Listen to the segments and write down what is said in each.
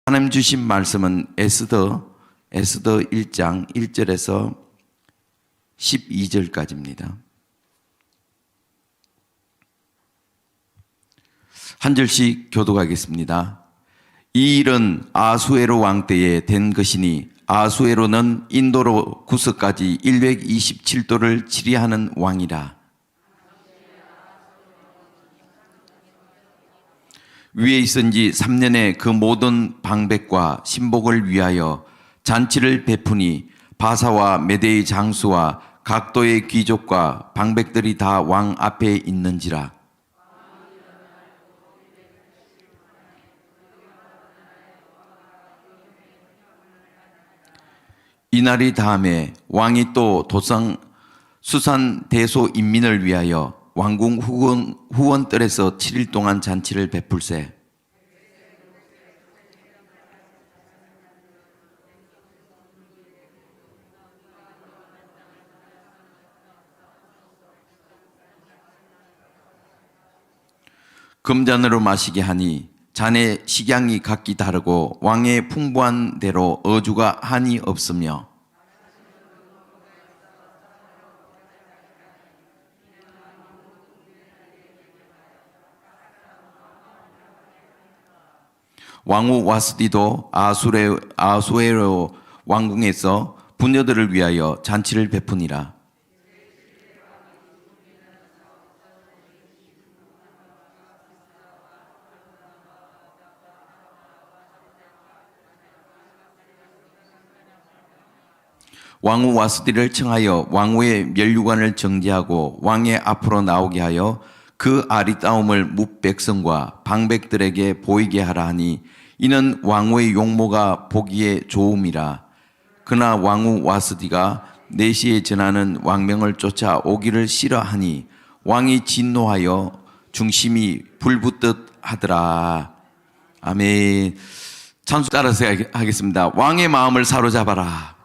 하나님 주신 말씀은 에스더 1장 1절에서 12절까지입니다. 한 절씩 교독하겠습니다. 이 일은 아수에로 왕 때에 된 것이니 아수에로는 인도로 구스까지 127도를 지리하는 왕이라. 위에 있은 지 3년에 그 모든 방백과 신복을 위하여 잔치를 베푸니 바사와 메대의 장수와 각도의 귀족과 방백들이 다 왕 앞에 있는지라. 이날이 다음에 왕이 또 도상 수산 대소 인민을 위하여 왕궁 후원뜰에서 7일 동안 잔치를 베풀세. 금잔으로 마시게 하니 잔의 식양이 각기 다르고 왕의 풍부한 대로 어주가 한이 없으며 왕후 와스디도 아수에로 왕궁에서 부녀들을 위하여 잔치를 베푸니라. 왕후 와스디를 청하여 왕후의 면류관을 정지하고 왕의 앞으로 나오게 하여 그 아리따움을 뭇 백성과 방백들에게 보이게 하라 하니 이는 왕후의 용모가 보기에 좋음이라. 그러나 왕후 와스디가 내시에 전하는 왕명을 쫓아 오기를 싫어하니 왕이 진노하여 중심이 불붙듯 하더라. 아멘. 찬송 따라서 하겠습니다. 왕의 마음을 사로잡아라.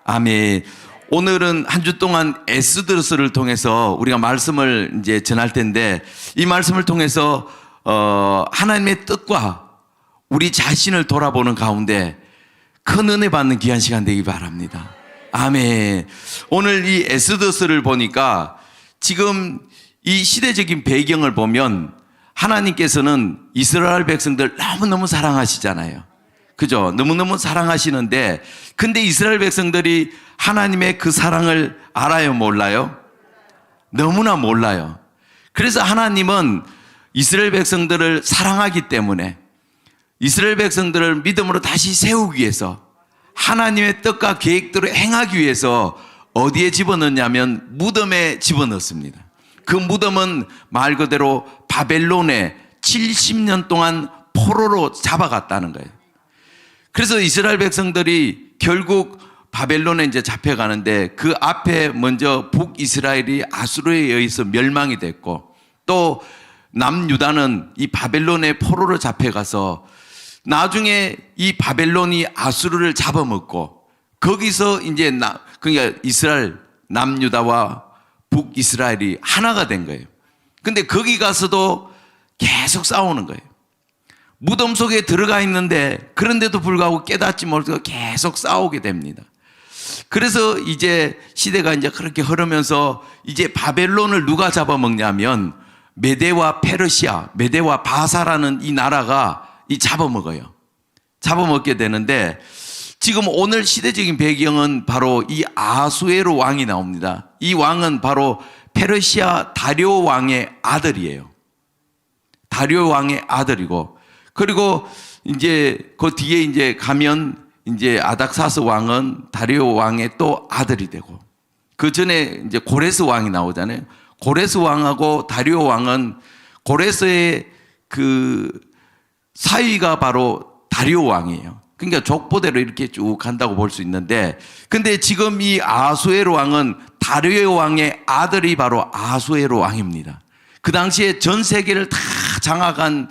아멘. 오늘은 한 주 동안 에스더서를 통해서 우리가 말씀을 이제 전할 텐데 이 말씀을 통해서 하나님의 뜻과 우리 자신을 돌아보는 가운데 큰 은혜 받는 귀한 시간 되기 바랍니다. 아멘. 오늘 이 에스더서를 보니까 지금 이 시대적인 배경을 보면 하나님께서는 이스라엘 백성들 너무너무 사랑하시잖아요. 그죠? 너무너무 사랑하시는데 근데 이스라엘 백성들이 하나님의 그 사랑을 알아요? 몰라요? 너무나 몰라요. 그래서 하나님은 이스라엘 백성들을 사랑하기 때문에 이스라엘 백성들을 믿음으로 다시 세우기 위해서 하나님의 뜻과 계획대로 행하기 위해서 어디에 집어넣냐면 무덤에 집어넣습니다. 그 무덤은 말 그대로 바벨론에 70년 동안 포로로 잡아갔다는 거예요. 그래서 이스라엘 백성들이 결국 바벨론에 이제 잡혀가는데 그 앞에 먼저 북이스라엘이 아수르에 의해서 멸망이 됐고 또 남유다는 이 바벨론의 포로로 잡혀가서 나중에 이 바벨론이 아수르를 잡아먹고 거기서 이제 그러니까 이스라엘 남유다와 북이스라엘이 하나가 된 거예요. 근데 거기 가서도 계속 싸우는 거예요. 무덤 속에 들어가 있는데 그런데도 불구하고 깨닫지 못하고 계속 싸우게 됩니다. 그래서 이제 시대가 이제 그렇게 흐르면서 이제 바벨론을 누가 잡아먹냐면 메대와 페르시아, 메대와 바사라는 이 나라가 잡아먹어요. 잡아먹게 되는데 지금 오늘 시대적인 배경은 바로 이 아수에로 왕이 나옵니다. 이 왕은 바로 페르시아 다리오 왕의 아들이에요. 다리오 왕의 아들이고 그리고 이제 그 뒤에 이제 가면 이제 아닥사스 왕은 다리오 왕의 또 아들이 되고 그 전에 이제 고레스 왕이 나오잖아요. 고레스 왕하고 다리오 왕은 고레스의 그 사위가 바로 다리오 왕이에요. 그러니까 족보대로 이렇게 쭉 간다고 볼 수 있는데 근데 지금 이 아수에로 왕은 다리오 왕의 아들이 바로 아수에로 왕입니다. 그 당시에 전 세계를 다 장악한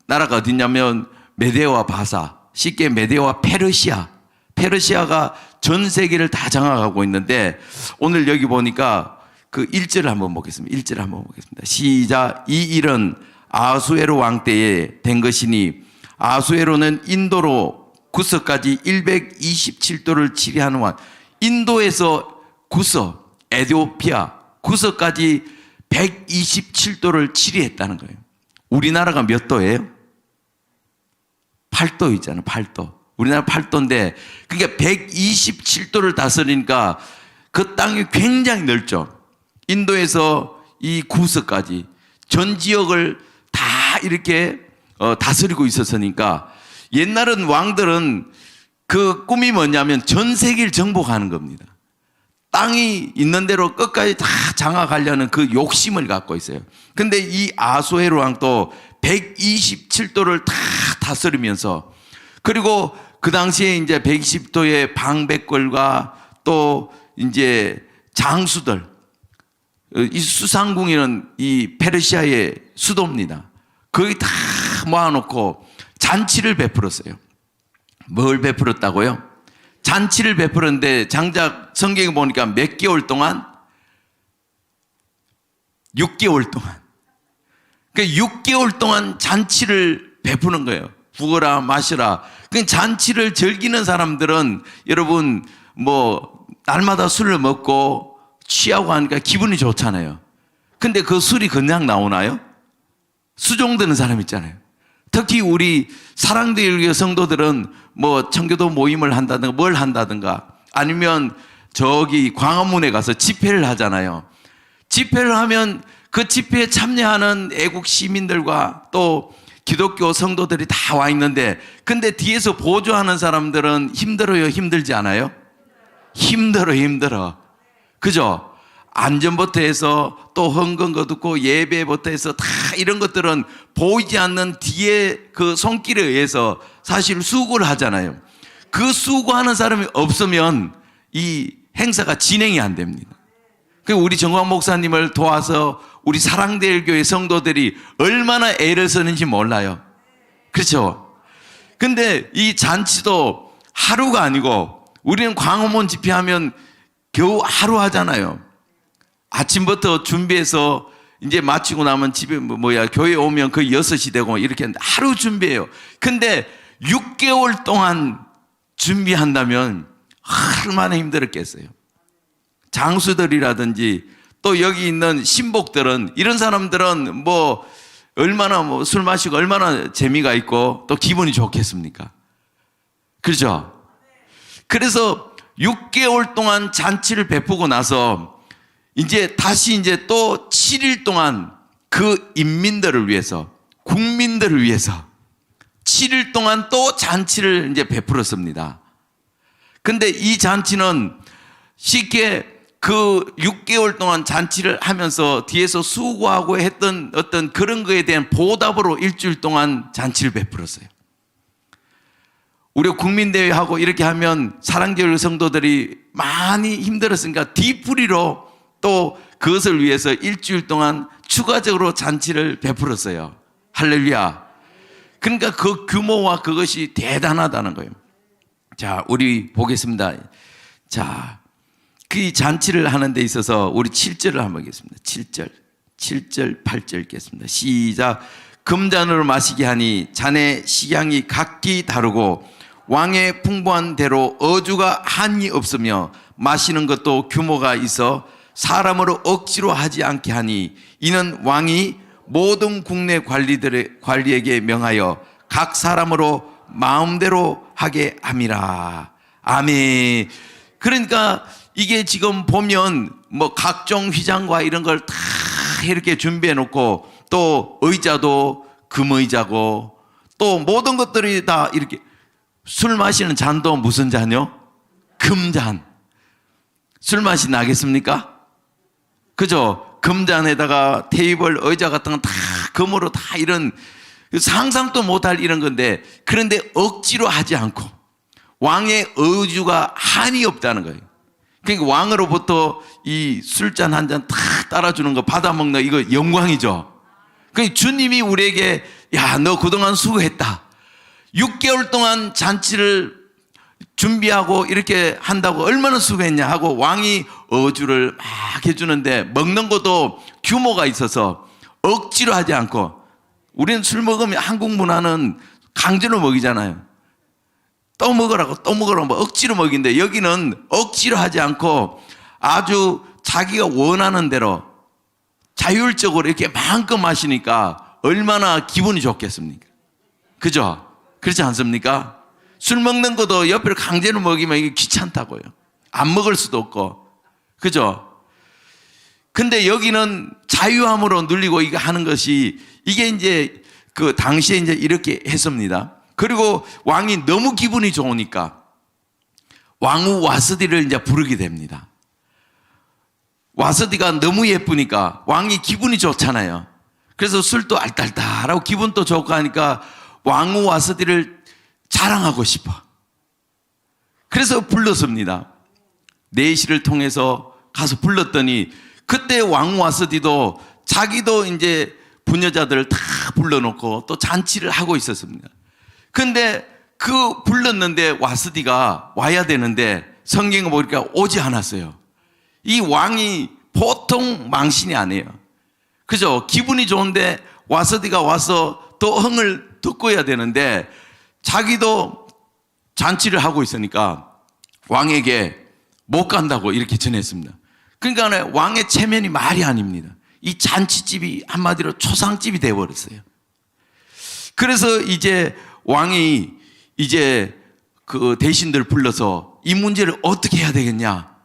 나라가 어디냐면 메대와 바사, 쉽게 메대와 페르시아가 전 세계를 다 장악하고 있는데 오늘 여기 보니까 그 1절을 한번 보겠습니다. 1절을 한번 보겠습니다. 시작. 이 일은 아수에로 왕 때에 된 것이니 아수에로는 인도로 구서까지 127도를 치리하는 왕. 인도에서 구서, 에티오피아, 구서까지 127도를 치리했다는 거예요. 우리나라가 몇 도예요? 8도 있잖아요. 8도. 우리나라 8도인데 그게 127도를 다스리니까 그 땅이 굉장히 넓죠. 인도에서 이 구서까지 전 지역을 다 이렇게 다스리고 있었으니까 옛날은 왕들은 그 꿈이 뭐냐면 전 세계를 정복하는 겁니다. 땅이 있는 대로 끝까지 다 장악하려는 그 욕심을 갖고 있어요. 근데 이 아수에로 왕도 127도를 다 다스리면서 그리고 그 당시에 이제 120도의 방백골과 또 이제 장수들, 이 수상궁이는 이 페르시아의 수도입니다. 거기 다 모아놓고 잔치를 베풀었어요. 뭘 베풀었다고요? 잔치를 베풀었는데 장작 성경에 보니까 몇 개월 동안? 6개월 동안. 그 6개월 동안 잔치를 베푸는 거예요. 부어라 마시라. 그 잔치를 즐기는 사람들은 여러분 뭐 날마다 술을 먹고 취하고 하니까 기분이 좋잖아요. 근데 그 술이 그냥 나오나요? 수종드는 사람 있잖아요. 특히 우리 사랑제일교 성도들은 뭐 청교도 모임을 한다든가 뭘 한다든가 아니면 저기 광화문에 가서 집회를 하잖아요. 집회를 하면 그 집회에 참여하는 애국 시민들과 또 기독교 성도들이 다 와 있는데 근데 뒤에서 보조하는 사람들은 힘들어요? 힘들지 않아요? 힘들어. 그죠? 안전부터 해서 또 헌금 거두고 예배부터 해서 다 이런 것들은 보이지 않는 뒤에 그 손길에 의해서 사실 수고를 하잖아요. 그 수고하는 사람이 없으면 이 행사가 진행이 안 됩니다. 우리 정광 목사님을 도와서 우리 사랑제일교회 성도들이 얼마나 애를 쓰는지 몰라요. 그렇죠? 근데 이 잔치도 하루가 아니고 우리는 광화문 집회하면 겨우 하루 하잖아요. 아침부터 준비해서 이제 마치고 나면 집에 교회 오면 거의 6시 되고 이렇게 하루 준비해요. 근데 6개월 동안 준비한다면 얼마나 힘들었겠어요. 장수들이라든지 또 여기 있는 신복들은 이런 사람들은 뭐 얼마나 술 마시고 얼마나 재미가 있고 또 기분이 좋겠습니까? 그렇죠? 그래서 6개월 동안 잔치를 베푸고 나서 이제 다시 이제 또 7일 동안 그 인민들을 위해서 국민들을 위해서 7일 동안 또 잔치를 이제 베풀었습니다. 근데 이 잔치는 쉽게 그 6개월 동안 잔치를 하면서 뒤에서 수고하고 했던 어떤 그런 거에 대한 보답으로 일주일 동안 잔치를 베풀었어요. 우리 국민대회하고 이렇게 하면 사랑제일교 성도들이 많이 힘들었으니까 뒤풀이로 또 그것을 위해서 일주일 동안 추가적으로 잔치를 베풀었어요. 할렐루야. 그러니까 그 규모와 그것이 대단하다는 거예요. 자, 우리 보겠습니다. 자, 그 잔치를 하는 데 있어서 우리 7절을 한번 보겠습니다. 7절, 8절 읽겠습니다. 시작. 금잔으로 마시게 하니 잔의 식양이 각기 다르고 왕의 풍부한 대로 어주가 한이 없으며 마시는 것도 규모가 있어 사람으로 억지로 하지 않게 하니 이는 왕이 모든 국내 관리에게 명하여 각 사람으로 마음대로 하게 함이라. 아멘. 그러니까 이게 지금 보면 뭐 각종 휘장과 이런 걸 다 이렇게 준비해 놓고 또 의자도 금의자고 또 모든 것들이 다 이렇게 술 마시는 잔도 무슨 잔요? 금잔. 술 맛이 나겠습니까? 그죠? 금잔에다가 테이블, 의자 같은 건 다 금으로 다 이런 상상도 못할 이런 건데 그런데 억지로 하지 않고 왕의 의주가 한이 없다는 거예요. 그러니까 왕으로부터 이 술잔 한 잔 탁 따라주는 거 받아먹는 이거 영광이죠. 그러니까 주님이 우리에게 야, 너 그동안 수고했다. 6개월 동안 잔치를 준비하고 이렇게 한다고 얼마나 수고했냐 하고 왕이 어주를 막 해주는데 먹는 것도 규모가 있어서 억지로 하지 않고 우리는 술 먹으면 한국 문화는 강제로 먹이잖아요. 또 먹으라고 또 먹으라고 뭐 억지로 먹인데 여기는 억지로 하지 않고 아주 자기가 원하는 대로 자율적으로 이렇게 마음껏 마시니까 얼마나 기분이 좋겠습니까? 그죠? 그렇지 않습니까? 술 먹는 것도 옆에 강제로 먹이면 이게 귀찮다고요. 안 먹을 수도 없고. 그죠? 근데 여기는 자유함으로 눌리고 이거 하는 것이 이게 이제 그 당시에 이제 이렇게 했습니다. 그리고 왕이 너무 기분이 좋으니까 왕후 와스디를 이제 부르게 됩니다. 와스디가 너무 예쁘니까 왕이 기분이 좋잖아요. 그래서 술도 알딸딸하고 기분도 좋고 하니까 왕후 와스디를 자랑하고 싶어. 그래서 불렀습니다. 내시를 통해서 가서 불렀더니 그때 왕후 와스디도 자기도 이제 부녀자들을 다 불러놓고 또 잔치를 하고 있었습니다. 근데 그 불렀는데 와스디가 와야 되는데 성경을 보니까 오지 않았어요. 이 왕이 보통 망신이 아니에요. 그죠? 기분이 좋은데 와스디가 와서 또 흥을 돋궈야 되는데 자기도 잔치를 하고 있으니까 왕에게 못 간다고 이렇게 전했습니다. 그러니까 왕의 체면이 말이 아닙니다. 이 잔치집이 한마디로 초상집이 되어버렸어요. 그래서 이제 왕이 이제 그 대신들 불러서 이 문제를 어떻게 해야 되겠냐?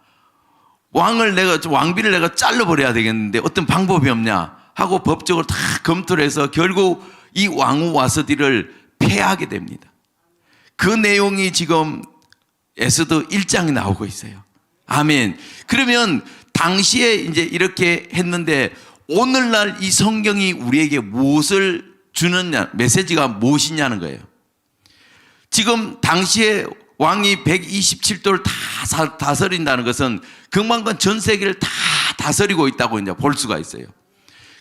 왕비를 내가 잘라버려야 되겠는데 어떤 방법이 없냐? 하고 법적으로 다 검토를 해서 결국 이 왕후 와스디를 폐하게 됩니다. 그 내용이 지금 에스더 1장에 나오고 있어요. 아멘. 그러면 당시에 이제 이렇게 했는데 오늘날 이 성경이 우리에게 무엇을 주느냐, 메시지가 무엇이냐는 거예요. 지금 당시에 왕이 127도를 다 다스린다는 것은 그만큼 전 세계를 다 다스리고 있다고 이제 볼 수가 있어요.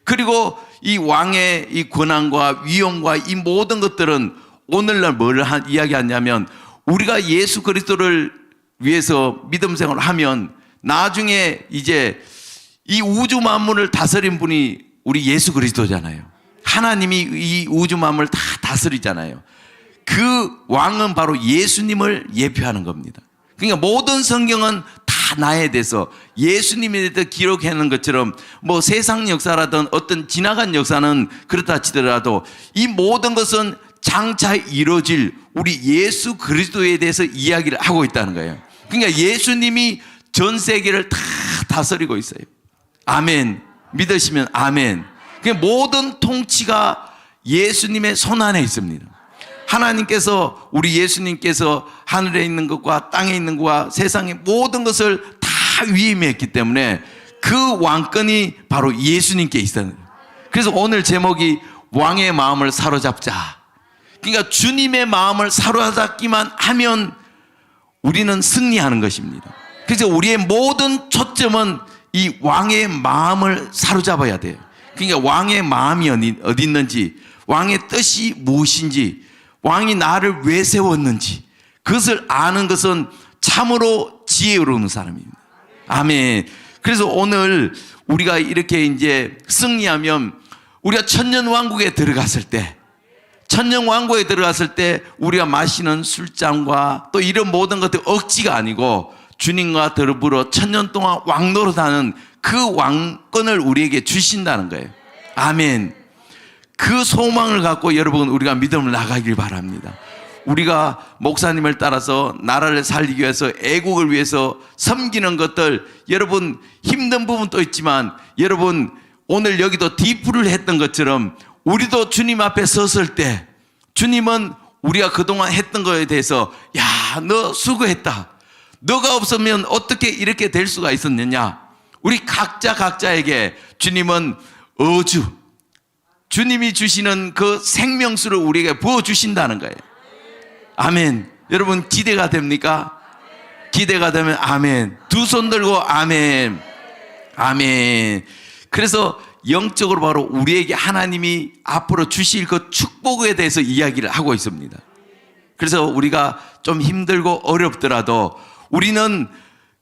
그리고 이 왕의 이 권한과 위엄과 이 모든 것들은 오늘날 뭘 이야기하냐면 우리가 예수 그리스도를 위해서 믿음 생활을 하면 나중에 이제 이 우주 만물을 다스린 분이 우리 예수 그리스도잖아요. 하나님이 이 우주 만물을 다 다스리잖아요. 그 왕은 바로 예수님을 예표하는 겁니다. 그러니까 모든 성경은 다 나에 대해서 예수님에 대해서 기록하는 것처럼 뭐 세상 역사라든 어떤 지나간 역사는 그렇다 치더라도 이 모든 것은 장차 이루어질 우리 예수 그리스도에 대해서 이야기를 하고 있다는 거예요. 그러니까 예수님이 전 세계를 다 다스리고 있어요. 아멘. 믿으시면 아멘. 그러니까 모든 통치가 예수님의 손 안에 있습니다. 하나님께서 우리 예수님께서 하늘에 있는 것과 땅에 있는 것과 세상의 모든 것을 다 위임했기 때문에 그 왕권이 바로 예수님께 있어요. 그래서 오늘 제목이 왕의 마음을 사로잡자. 그러니까 주님의 마음을 사로잡기만 하면 우리는 승리하는 것입니다. 그래서 우리의 모든 초점은 이 왕의 마음을 사로잡아야 돼요. 그러니까 왕의 마음이 어디 있는지, 왕의 뜻이 무엇인지, 왕이 나를 왜 세웠는지 그것을 아는 것은 참으로 지혜로운 사람입니다. 아멘. 그래서 오늘 우리가 이렇게 이제 승리하면 우리가 천년왕국에 들어갔을 때, 천년왕국에 들어갔을 때 우리가 마시는 술잔과 또 이런 모든 것들 억지가 아니고 주님과 더불어 천년 동안 왕노릇하는 그 왕권을 우리에게 주신다는 거예요. 아멘. 그 소망을 갖고 여러분 우리가 믿음을 나가길 바랍니다. 우리가 목사님을 따라서 나라를 살리기 위해서 애국을 위해서 섬기는 것들 여러분 힘든 부분도 있지만 여러분 오늘 여기도 디프를 했던 것처럼 우리도 주님 앞에 섰을 때 주님은 우리가 그동안 했던 거에 대해서 야, 너 수고했다. 너가 없으면 어떻게 이렇게 될 수가 있었느냐. 우리 각자에게 주님은 주님이 주시는 그 생명수를 우리에게 부어주신다는 거예요. 아멘. 여러분 기대가 됩니까? 기대가 되면 아멘. 두 손 들고 아멘. 아멘. 그래서 영적으로 바로 우리에게 하나님이 앞으로 주실 그 축복에 대해서 이야기를 하고 있습니다. 그래서 우리가 좀 힘들고 어렵더라도 우리는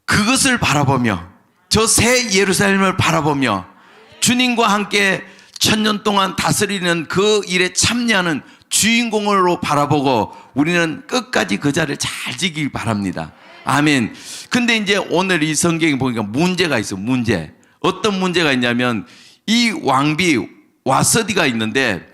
그것을 바라보며 저 새 예루살렘을 바라보며 주님과 함께 천년 동안 다스리는 그 일에 참여하는 주인공으로 바라보고 우리는 끝까지 그 자리를 잘 지키길 바랍니다. 아멘. 근데 이제 오늘 이 성경에 보니까 문제가 있어. 문제. 어떤 문제가 있냐면 이 왕비 와서디가 있는데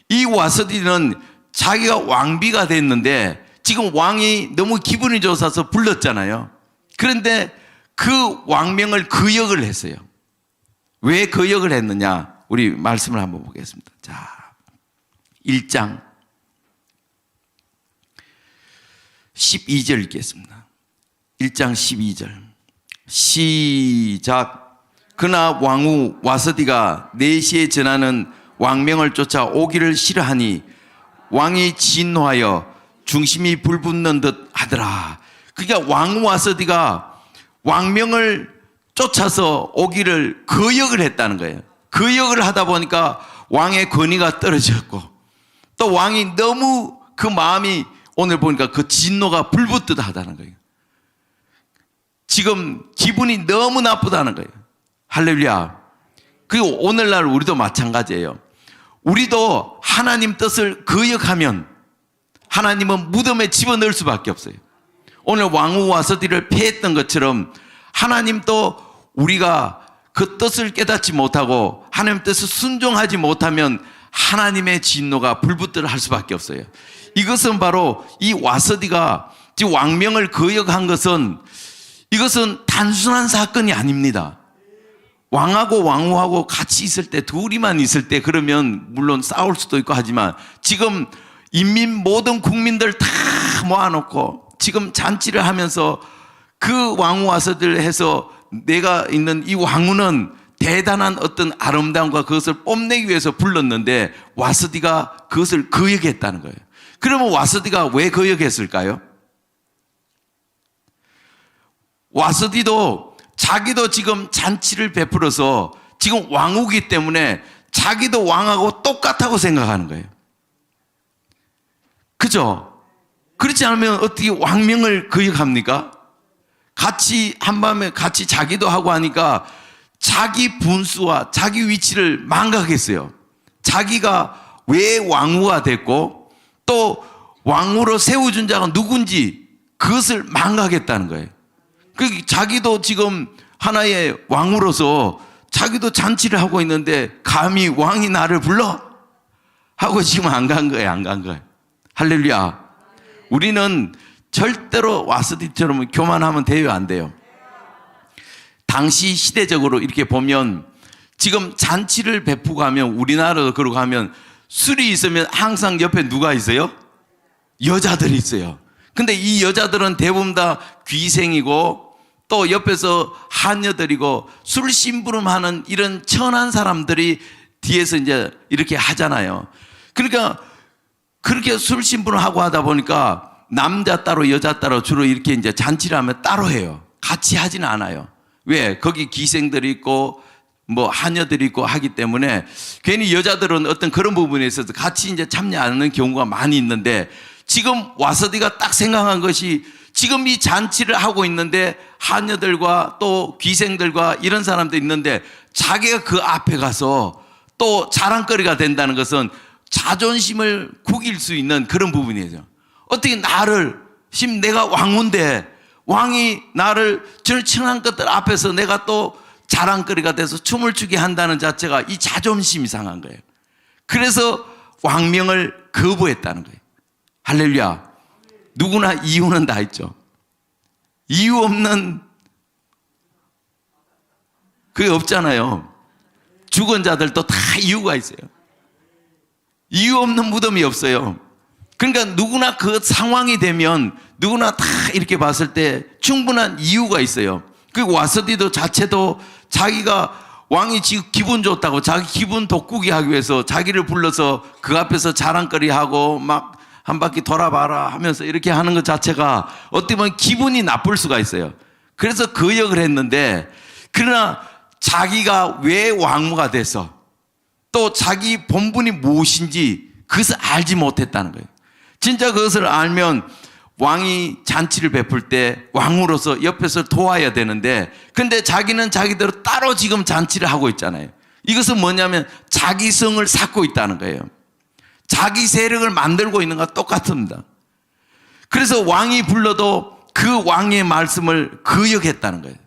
이 와서디는 자기가 왕비가 됐는데 지금 왕이 너무 기분이 좋아서 불렀잖아요. 그런데 그 왕명을 거역을 했어요. 왜 거역을 했느냐? 우리 말씀을 한번 보겠습니다. 자, 1장 12절 읽겠습니다. 1장 12절 시작. 그러나 왕후 와서디가 4시에 전하는 왕명을 쫓아 오기를 싫어하니 왕이 진노하여 중심이 불붙는 듯 하더라. 그러니까 왕후 와서디가 왕명을 쫓아서 오기를 거역을 했다는 거예요. 거역을 하다 보니까 왕의 권위가 떨어졌고 또 왕이 너무 그 마음이 오늘 보니까 그 진노가 불붙듯 하다는 거예요. 지금 기분이 너무 나쁘다는 거예요. 할렐루야. 그리고 오늘날 우리도 마찬가지예요. 우리도 하나님 뜻을 거역하면 하나님은 무덤에 집어넣을 수밖에 없어요. 오늘 왕후 와서디를 패했던 것처럼 하나님도 우리가 그 뜻을 깨닫지 못하고 하나님 뜻을 순종하지 못하면 하나님의 진노가 불붙들 할 수밖에 없어요. 이것은 바로 이 와서디가 지금 왕명을 거역한 것은 이것은 단순한 사건이 아닙니다. 왕하고 왕후하고 같이 있을 때 둘이만 있을 때 그러면 물론 싸울 수도 있고 하지만 지금 인민 모든 국민들 다 모아놓고 지금 잔치를 하면서 그 왕후 와서들 해서 내가 있는 이 왕후는 대단한 어떤 아름다움과 그것을 뽐내기 위해서 불렀는데 와서디가 그것을 거역했다는 거예요. 그러면 와서디가 왜 거역했을까요? 와서디도 자기도 지금 잔치를 베풀어서 지금 왕후기 때문에 자기도 왕하고 똑같다고 생각하는 거예요. 그죠? 그렇지 않으면 어떻게 왕명을 거역합니까? 같이 한밤에 같이 자기도 하고 하니까 자기 분수와 자기 위치를 망각했어요. 자기가 왜 왕후가 됐고 또 왕후로 세워준 자가 누군지 그것을 망각했다는 거예요. 자기도 지금 하나의 왕으로서 자기도 잔치를 하고 있는데 감히 왕이 나를 불러? 하고 지금 안 간 거예요. 안 간 거예요. 할렐루야. 우리는 절대로 와서디처럼 교만하면 돼요? 안 돼요? 당시 시대적으로 이렇게 보면 지금 잔치를 베푸고 하면 우리나라도 그러고 하면 술이 있으면 항상 옆에 누가 있어요? 여자들이 있어요. 근데 이 여자들은 대부분 다 귀생이고 또 옆에서 하녀들이고 술 심부름하는 이런 천한 사람들이 뒤에서 이제 이렇게 하잖아요. 그러니까 그렇게 술 심부름하고 하다 보니까 남자 따로 여자 따로 주로 이렇게 이제 잔치를 하면 따로 해요. 같이 하지는 않아요. 왜? 거기 기생들이 있고 뭐 하녀들이 있고 하기 때문에 괜히 여자들은 어떤 그런 부분에 있어서 같이 이제 참여하는 경우가 많이 있는데 지금 와서디가 딱 생각한 것이 지금 이 잔치를 하고 있는데 하녀들과 또 귀생들과 이런 사람도 있는데 자기가 그 앞에 가서 또 자랑거리가 된다는 것은 자존심을 구길 수 있는 그런 부분이죠. 어떻게 나를 지금 내가 왕후인데 왕이 나를 절친한 것들 앞에서 내가 또 자랑거리가 돼서 춤을 추게 한다는 자체가 이 자존심이 상한 거예요. 그래서 왕명을 거부했다는 거예요. 할렐루야. 누구나 이유는 다 있죠. 이유 없는 그게 없잖아요. 죽은 자들도 다 이유가 있어요. 이유 없는 무덤이 없어요. 그러니까 누구나 그 상황이 되면 누구나 다 이렇게 봤을 때 충분한 이유가 있어요. 그 와서디도 자체도 자기가 왕이 지금 기분 좋다고 자기 기분 돋구게 하기 위해서 자기를 불러서 그 앞에서 자랑거리하고 막 한 바퀴 돌아봐라 하면서 이렇게 하는 것 자체가 어떻게 보면 기분이 나쁠 수가 있어요. 그래서 거역을 했는데 그러나 자기가 왜 왕후가 돼서 또 자기 본분이 무엇인지 그것을 알지 못했다는 거예요. 진짜 그것을 알면 왕이 잔치를 베풀 때 왕으로서 옆에서 도와야 되는데 근데 자기는 자기대로 따로 지금 잔치를 하고 있잖아요. 이것은 뭐냐면 자기 성을 쌓고 있다는 거예요. 자기 세력을 만들고 있는 것과 똑같습니다. 그래서 왕이 불러도 그 왕의 말씀을 거역했다는 거예요.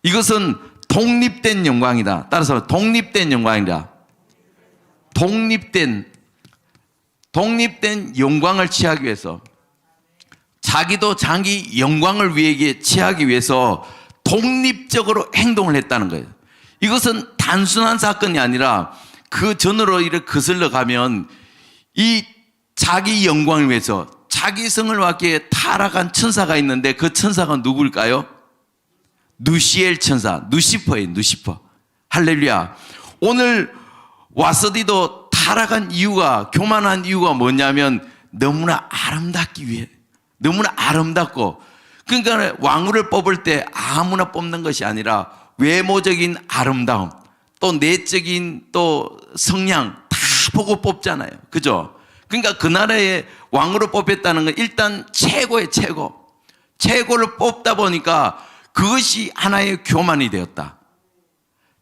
이것은 독립된 영광이다. 따라서 독립된 영광이다. 독립된 영광을 취하기 위해서, 자기도 자기 영광을 위해 취하기 위해서 독립적으로 행동을 했다는 거예요. 이것은 단순한 사건이 아니라 그 전으로 이렇게 거슬러 가면 이 자기 영광을 위해서 자기 성을 받기 위해 타락한 천사가 있는데 그 천사가 누구일까요? 누시엘 천사, 누시퍼예요. 누시퍼. 할렐루야. 오늘 와서디도 타락한 이유가, 교만한 이유가 뭐냐면 너무나 아름답기 위해, 너무나 아름답고, 그러니까 왕후를 뽑을 때 아무나 뽑는 것이 아니라 외모적인 아름다움, 또 내적인 또 성량 다 보고 뽑잖아요. 그죠? 그러니까 그 나라의 왕으로 뽑혔다는 건 일단 최고의 최고. 최고를 뽑다 보니까 그것이 하나의 교만이 되었다.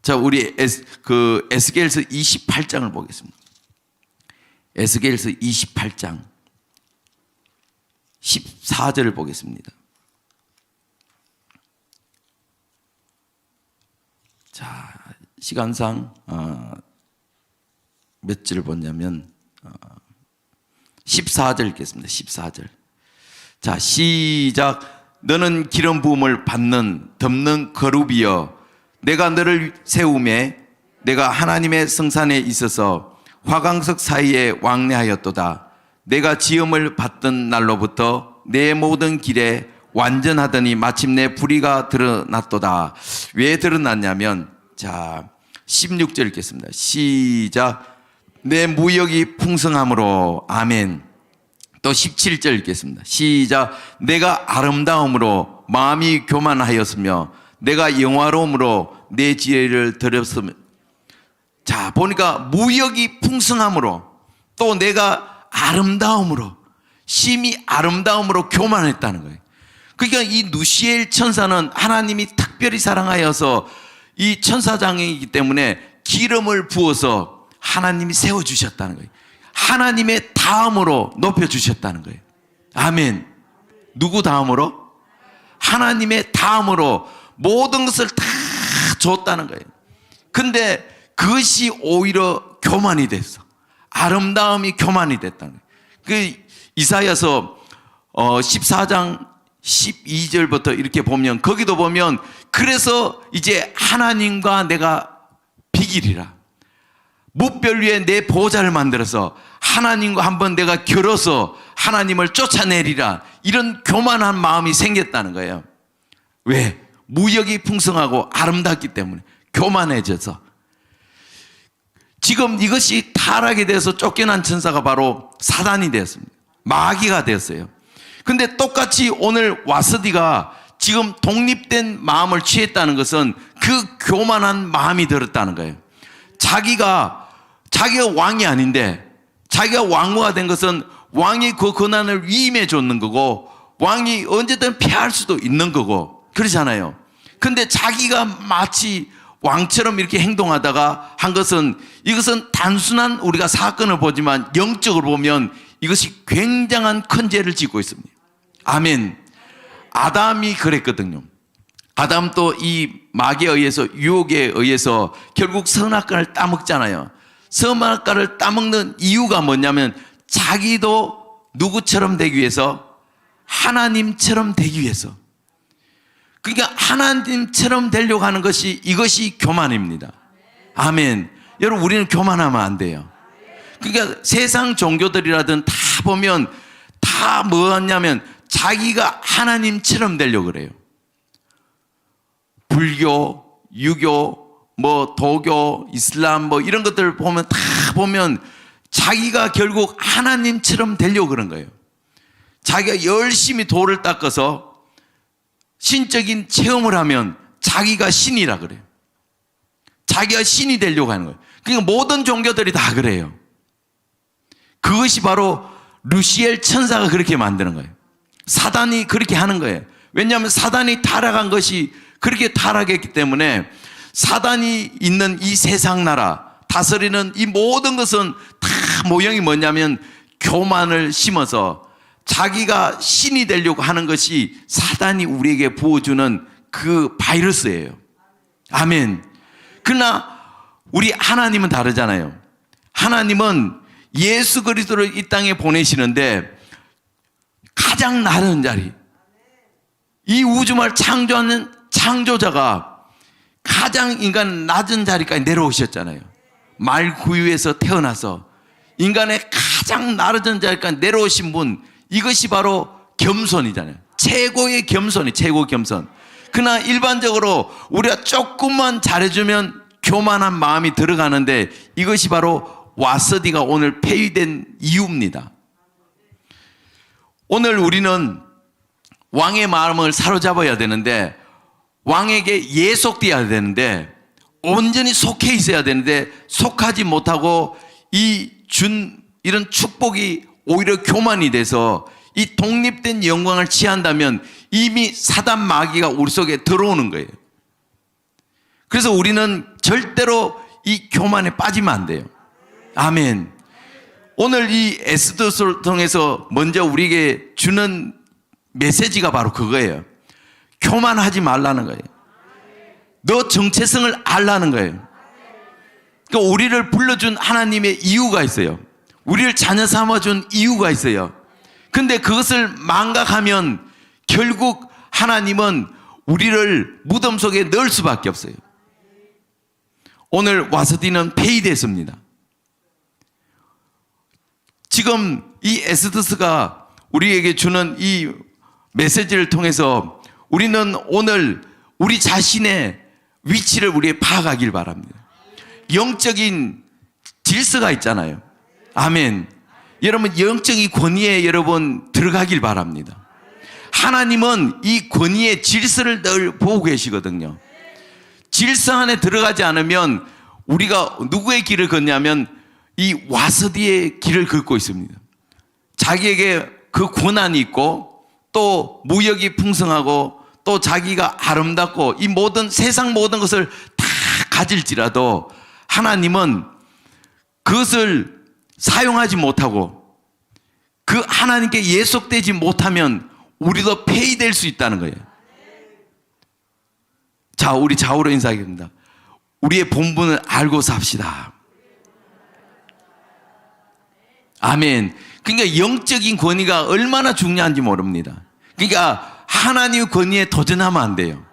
자, 우리 에스겔서 28장을 보겠습니다. 에스겔서 28장 14절을 보겠습니다. 자, 시간상 몇 절을 보냐면 14절 읽겠습니다. 14절. 자, 시작. 너는 기름 부음을 받는 덮는 거룩이여, 내가 너를 세우매 내가 하나님의 성산에 있어서 화강석 사이에 왕래하였도다. 내가 지음을 받던 날로부터 내 모든 길에 완전하더니 마침내 불의가 드러났도다. 왜 드러났냐면, 자, 16절 읽겠습니다. 시작. 내 무역이 풍성함으로. 아멘. 또 17절 읽겠습니다. 시작. 내가 아름다움으로 마음이 교만하였으며 내가 영화로움으로 내 지혜를 드렸으며. 자, 보니까 무역이 풍성함으로, 또 내가 아름다움으로, 심히 아름다움으로 교만했다는 거예요. 그러니까 이 누시엘 천사는 하나님이 특별히 사랑하여서 이 천사장이기 때문에 기름을 부어서 하나님이 세워주셨다는 거예요. 하나님의 다음으로 높여주셨다는 거예요. 아멘. 누구 다음으로? 하나님의 다음으로 모든 것을 다 줬다는 거예요. 근데 그것이 오히려 교만이 됐어. 아름다움이 교만이 됐다는 거예요. 그 이사야서 14장 12절부터 이렇게 보면, 거기도 보면, 그래서 이제 하나님과 내가 비기리라. 무별 위에 내 보호자를 만들어서 하나님과 한번 내가 겨뤄서 하나님을 쫓아내리라. 이런 교만한 마음이 생겼다는 거예요. 왜? 무역이 풍성하고 아름답기 때문에 교만해져서. 지금 이것이 타락에 대해서 쫓겨난 천사가 바로 사단이 되었습니다. 마귀가 되었어요. 근데 똑같이 오늘 와스디가 지금 독립된 마음을 취했다는 것은 그 교만한 마음이 들었다는 거예요. 자기가 왕이 아닌데, 자기가 왕후가 된 것은 왕이 그 권한을 위임해 줬는 거고, 왕이 언제든 패할 수도 있는 거고, 그렇잖아요. 근데 자기가 마치 왕처럼 이렇게 행동하다가 한 것은, 이것은 단순한 우리가 사건을 보지만 영적으로 보면 이것이 굉장한 큰 죄를 짓고 있습니다. 아멘. 아담이 그랬거든요. 아담도 이 마귀에 의해서, 유혹에 의해서 결국 선악과를 따먹잖아요. 선악과를 따먹는 이유가 뭐냐면 자기도 누구처럼 되기 위해서? 하나님처럼 되기 위해서. 그러니까 하나님처럼 되려고 하는 것이, 이것이 교만입니다. 아멘. 여러분, 우리는 교만하면 안 돼요. 그러니까 세상 종교들이라든 다 보면 다 뭐였냐면 자기가 하나님처럼 되려고 그래요. 불교, 유교, 뭐 도교, 이슬람 뭐 이런 것들 보면 다 보면 자기가 결국 하나님처럼 되려고 그런 거예요. 자기가 열심히 돌을 닦아서 신적인 체험을 하면 자기가 신이라 그래요. 자기가 신이 되려고 하는 거예요. 그러니까 모든 종교들이 다 그래요. 그것이 바로 루시엘 천사가 그렇게 만드는 거예요. 사단이 그렇게 하는 거예요. 왜냐하면 사단이 타락한 것이, 그렇게 타락했기 때문에 사단이 있는 이 세상 나라, 다스리는 이 모든 것은 다 모형이 뭐냐면 교만을 심어서 자기가 신이 되려고 하는 것이 사단이 우리에게 부어주는 그 바이러스예요. 아멘. 그러나 우리 하나님은 다르잖아요. 하나님은 예수 그리스도를 이 땅에 보내시는데 가장 낮은 자리, 이 우주를 창조하는 창조자가 가장 인간 낮은 자리까지 내려오셨잖아요. 말구유에서 태어나서 인간의 가장 낮은 자리까지 내려오신 분, 이것이 바로 겸손이잖아요. 최고의 겸손이 최고 겸손. 그러나 일반적으로 우리가 조금만 잘해주면 교만한 마음이 들어가는데 이것이 바로 와서디가 오늘 폐위된 이유입니다. 오늘 우리는 왕의 마음을 사로잡아야 되는데, 왕에게 예속되어야 되는데, 온전히 속해 있어야 되는데 속하지 못하고 이런 축복이 오히려 교만이 돼서 이 독립된 영광을 취한다면 이미 사단 마귀가 우리 속에 들어오는 거예요. 그래서 우리는 절대로 이 교만에 빠지면 안 돼요. 아멘. 오늘 이 에스더서를 통해서 먼저 우리에게 주는 메시지가 바로 그거예요. 교만하지 말라는 거예요. 너 정체성을 알라는 거예요. 그러니까 우리를 불러준 하나님의 이유가 있어요. 우리를 자녀 삼아준 이유가 있어요. 근데 그것을 망각하면 결국 하나님은 우리를 무덤 속에 넣을 수밖에 없어요. 오늘 와서디는 폐위됐습니다. 지금 이 에스더스가 우리에게 주는 이 메시지를 통해서 우리는 오늘 우리 자신의 위치를 우리에 파악하길 바랍니다. 영적인 질서가 있잖아요. 아멘. 여러분, 영적인 권위에 여러분 들어가길 바랍니다. 하나님은 이 권위의 질서를 늘 보고 계시거든요. 질서 안에 들어가지 않으면 우리가 누구의 길을 걷냐면 이 와서디의 길을 걷고 있습니다. 자기에게 그 권한이 있고 또 무역이 풍성하고 또 자기가 아름답고 이 모든 세상 모든 것을 다 가질지라도 하나님은 그것을 사용하지 못하고 그 하나님께 예속되지 못하면 우리도 폐위될 수 있다는 거예요. 자, 우리 좌우로 인사하겠습니다. 우리의 본분을 알고 삽시다. 아멘. 그러니까 영적인 권위가 얼마나 중요한지 모릅니다. 그러니까 하나님의 권위에 도전하면 안 돼요.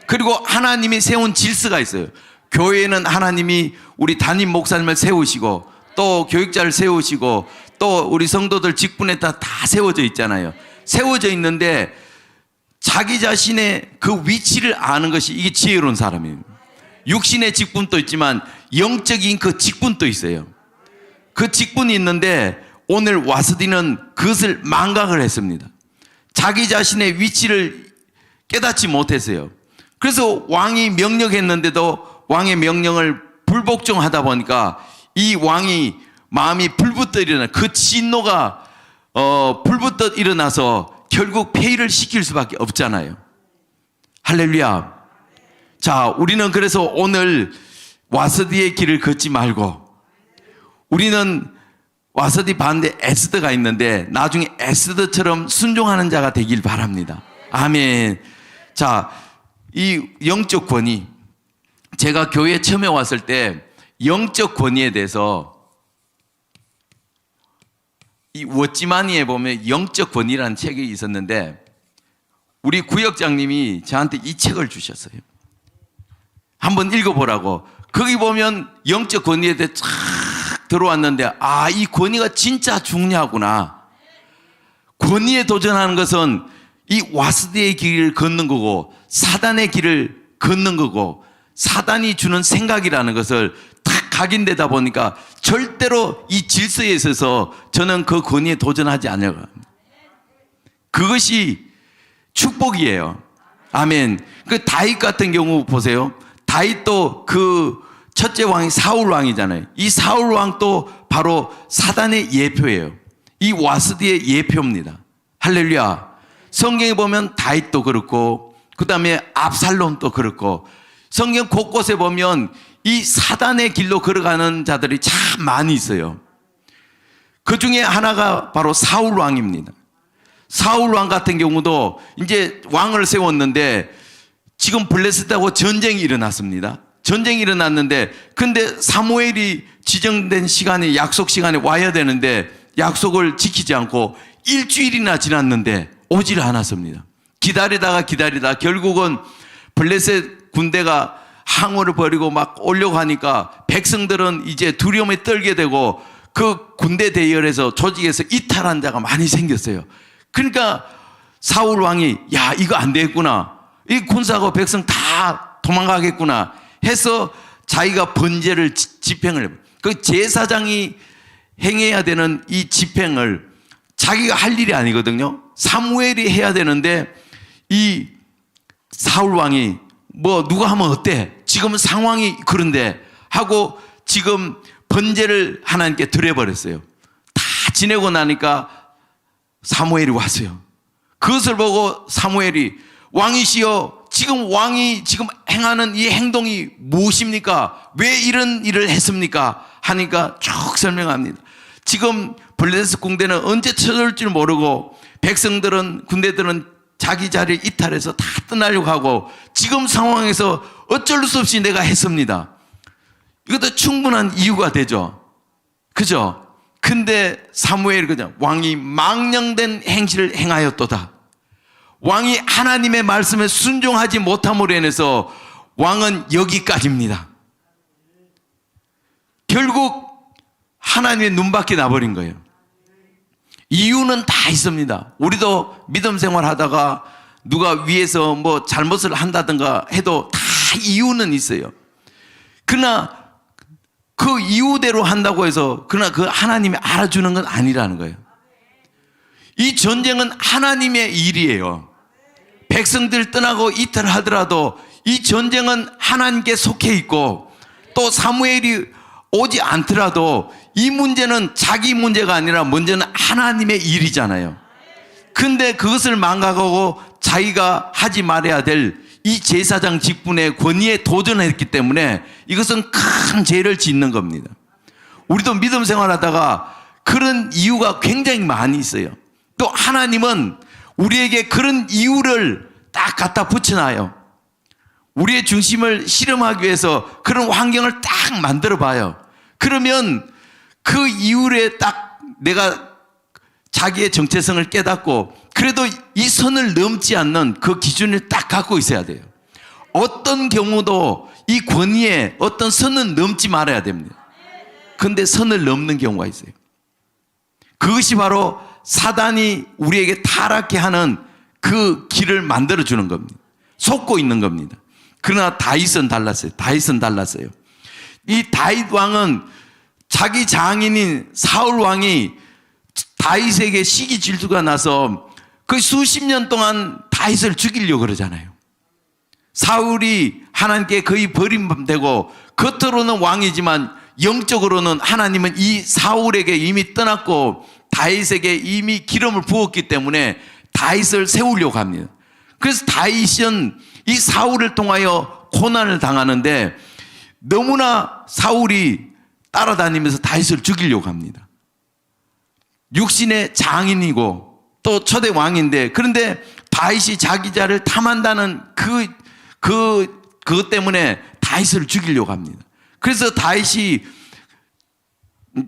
그리고 하나님이 세운 질서가 있어요. 교회는 하나님이 우리 담임 목사님을 세우시고 또 교육자를 세우시고 또 우리 성도들 직분에 다 세워져 있잖아요. 세워져 있는데 자기 자신의 그 위치를 아는 것이 이게 지혜로운 사람이에요. 육신의 직분도 있지만 영적인 그 직분도 있어요. 그 직분이 있는데 오늘 와서디는 그것을 망각을 했습니다. 자기 자신의 위치를 깨닫지 못했어요. 그래서 왕이 명령했는데도 왕의 명령을 불복종하다 보니까 이 왕이 마음이 불붙어 일어나 그 진노가 불붙어 일어나서 결국 폐위를 시킬 수밖에 없잖아요. 할렐루야. 자, 우리는 그래서 오늘 와서디의 길을 걷지 말고 우리는 와서디 반대 에스더가 있는데 나중에 에스더처럼 순종하는 자가 되길 바랍니다. 아멘. 자, 이 영적 권위, 제가 교회에 처음에 왔을 때 영적 권위에 대해서 이 워치마니에 보면 영적 권위라는 책이 있었는데 우리 구역장님이 저한테 이 책을 주셨어요. 한번 읽어보라고. 거기 보면 영적 권위에 대해 쫙 들어왔는데 이 권위가 진짜 중요하구나. 권위에 도전하는 것은 이 와스디의 길을 걷는 거고 사단의 길을 걷는 거고 사단이 주는 생각이라는 것을 딱 각인되다 보니까 절대로 이 질서에 있어서 저는 그 권위에 도전하지 않으려고 합니다. 그것이 축복이에요. 아멘. 그 다윗 같은 경우 보세요. 다윗도 그 첫째 왕이 사울 왕이잖아요. 이 사울 왕도 바로 사단의 예표예요. 이 와스디의 예표입니다. 할렐루야. 성경에 보면 다윗도 그렇고 그 다음에 압살롬도 그렇고 성경 곳곳에 보면 이 사단의 길로 걸어가는 자들이 참 많이 있어요. 그 중에 하나가 바로 사울 왕입니다. 사울 왕 같은 경우도 이제 왕을 세웠는데 지금 블레셋하고 전쟁이 일어났습니다. 전쟁이 일어났는데 근데 사무엘이 지정된 시간에 약속 시간에 와야 되는데 약속을 지키지 않고 일주일이나 지났는데 오질 않았습니다. 기다리다가 결국은 블레셋 군대가 항우를 벌이고 막 오려고 하니까 백성들은 이제 두려움에 떨게 되고 그 군대 대열에서 조직에서 이탈한 자가 많이 생겼어요. 그러니까 사울 왕이 야 이거 안 되겠구나, 이 군사하고 백성 다 도망가겠구나 해서 자기가 번제를 집행을 해요. 그 제사장이 행해야 되는 이 집행을 자기가 할 일이 아니거든요. 사무엘이 해야 되는데 이 사울 왕이 뭐 누가 하면 어때? 지금 상황이 그런데 하고 지금 번제를 하나님께 드려버렸어요. 다 지내고 나니까 사무엘이 왔어요. 그것을 보고 사무엘이 왕이시여, 지금 왕이 지금 행하는 이 행동이 무엇입니까? 왜 이런 일을 했습니까? 하니까 쭉 설명합니다. 지금 블레셋 군대는 언제 쳐들 줄 모르고 백성들은 군대들은 자기 자리를 이탈해서 다 떠나려고 하고 지금 상황에서 어쩔 수 없이 내가 했습니다. 이것도 충분한 이유가 되죠. 그죠? 근데 사무엘이 그냥 왕이 망령된 행실을 행하였도다. 왕이 하나님의 말씀에 순종하지 못함으로 인해서 왕은 여기까지입니다. 결국 하나님의 눈밖에 나버린 거예요. 이유는 다 있습니다. 우리도 믿음 생활 하다가 누가 위에서 뭐 잘못을 한다든가 해도 다 이유는 있어요. 그러나 그 이유대로 한다고 해서 그러나 그 하나님이 알아주는 건 아니라는 거예요. 이 전쟁은 하나님의 일이에요. 백성들 떠나고 이탈하더라도 이 전쟁은 하나님께 속해 있고 또 사무엘이 오지 않더라도 이 문제는 자기 문제가 아니라 문제는 하나님의 일이잖아요. 근데 그것을 망각하고 자기가 하지 말아야 될 이 제사장 직분의 권위에 도전했기 때문에 이것은 큰 죄를 짓는 겁니다. 우리도 믿음 생활하다가 그런 이유가 굉장히 많이 있어요. 또 하나님은 우리에게 그런 이유를 딱 갖다 붙여놔요. 우리의 중심을 실험하기 위해서 그런 환경을 딱 만들어 봐요. 그러면 그 이유에 딱 내가 자기의 정체성을 깨닫고 그래도 이 선을 넘지 않는 그 기준을 딱 갖고 있어야 돼요. 어떤 경우도 이 권위에 어떤 선은 넘지 말아야 됩니다. 근데 선을 넘는 경우가 있어요. 그것이 바로 사단이 우리에게 타락해 하는 그 길을 만들어주는 겁니다. 속고 있는 겁니다. 그러나 다윗은 달랐어요. 이 다윗 왕은 자기 장인인 사울 왕이 다윗에게 시기 질투가 나서 그 수십 년 동안 다윗을 죽이려고 그러잖아요. 사울이 하나님께 거의 버림되고 겉으로는 왕이지만 영적으로는 하나님은 이 사울에게 이미 떠났고 다윗에게 이미 기름을 부었기 때문에 다윗을 세우려고 합니다. 그래서 다윗은 이 사울을 통하여 고난을 당하는데 너무나 사울이 따라다니면서 다윗을 죽이려고 합니다. 육신의 장인이고 또 초대 왕인데 그런데 다윗이 자기 자를 탐한다는 그것 때문에 다윗을 죽이려고 합니다. 그래서 다윗이